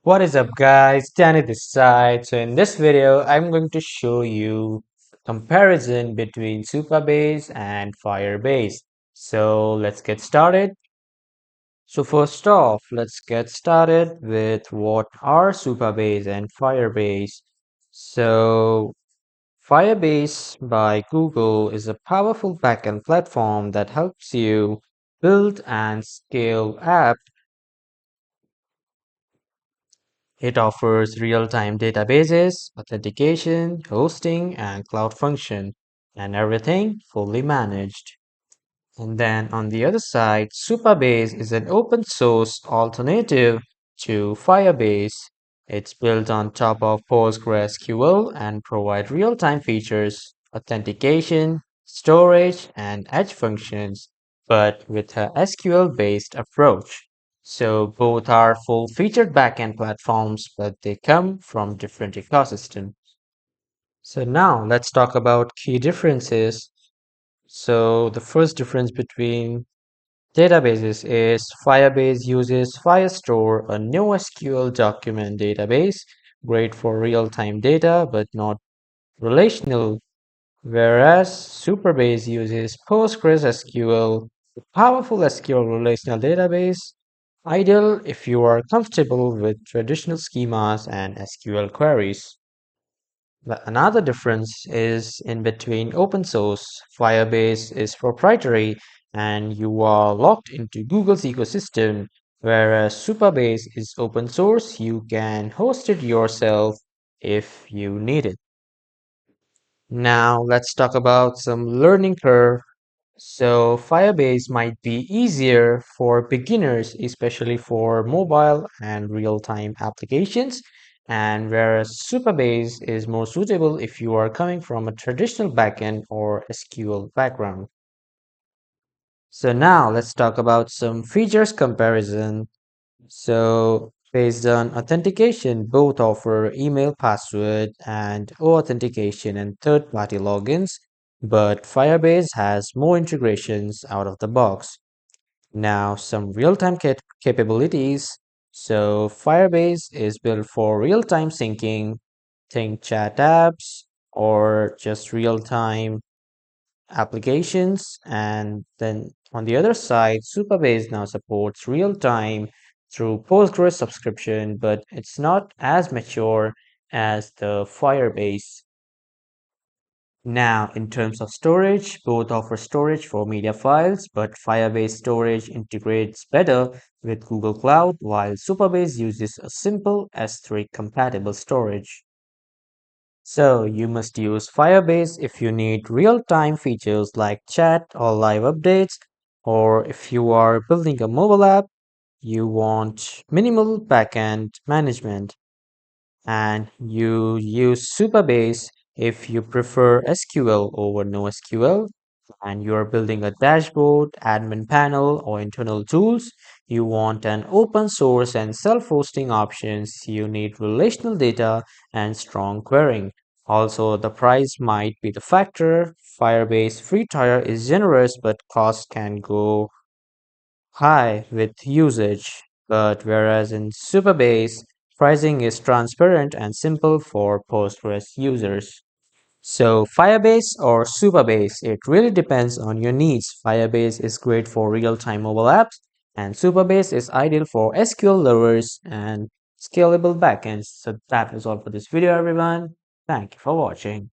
What is up guys, Danny this side. So in this video, I'm going to show you comparison between Supabase and Firebase. So let's get started. So first off, let's get started with what are Supabase and Firebase. So Firebase by Google is a powerful backend platform that helps you build and scale apps. It offers real-time databases, authentication, hosting, and cloud function, and everything fully managed. And then on the other side, Supabase is an open source alternative to Firebase. It's built on top of PostgreSQL and provide real-time features, authentication, storage, and edge functions, but with a SQL-based approach. So both are full-featured backend platforms, but they come from different ecosystems. So now let's talk about key differences. So the first difference between databases is Firebase uses Firestore, a NoSQL document database, great for real-time data but not relational, whereas Supabase uses PostgreSQL, a powerful SQL relational database, ideal if you are comfortable with traditional schemas and SQL queries. Another difference is in between open source. Firebase is proprietary and you are locked into Google's ecosystem, whereas Supabase is open source. You can host it yourself if you need it. Now let's talk about some learning curve. So Firebase might be easier for beginners, especially for mobile and real-time applications, and whereas Supabase is more suitable if you are coming from a traditional backend or SQL background. So now let's talk about some features comparison. So based on authentication, both offer email password and authentication and third-party logins, but Firebase has more integrations out of the box. Now, some real-time capabilities. So Firebase is built for real-time syncing, think chat apps, or just real-time applications. And then on the other side, Supabase now supports real time through Postgres subscription, but it's not as mature as the Firebase. Now, in terms of storage, both offer storage for media files, but Firebase storage integrates better with Google Cloud, while Supabase uses a simple S3 compatible storage. So you must use Firebase if you need real-time features like chat or live updates, or if you are building a mobile app, you want minimal backend management, and you use Supabase if you prefer SQL over NoSQL, and you are building a dashboard, admin panel, or internal tools. You want an open source and self-hosting options. You need relational data and strong querying. Also, the price might be the factor. Firebase free tier is generous, but cost can go high with usage. But whereas in Supabase, pricing is transparent and simple for Postgres users. So Firebase or Supabase, it really depends on your needs. Firebase is great for real-time mobile apps, and Supabase is ideal for SQL lovers and scalable backends. So that is all for this video, everyone. Thank you for watching.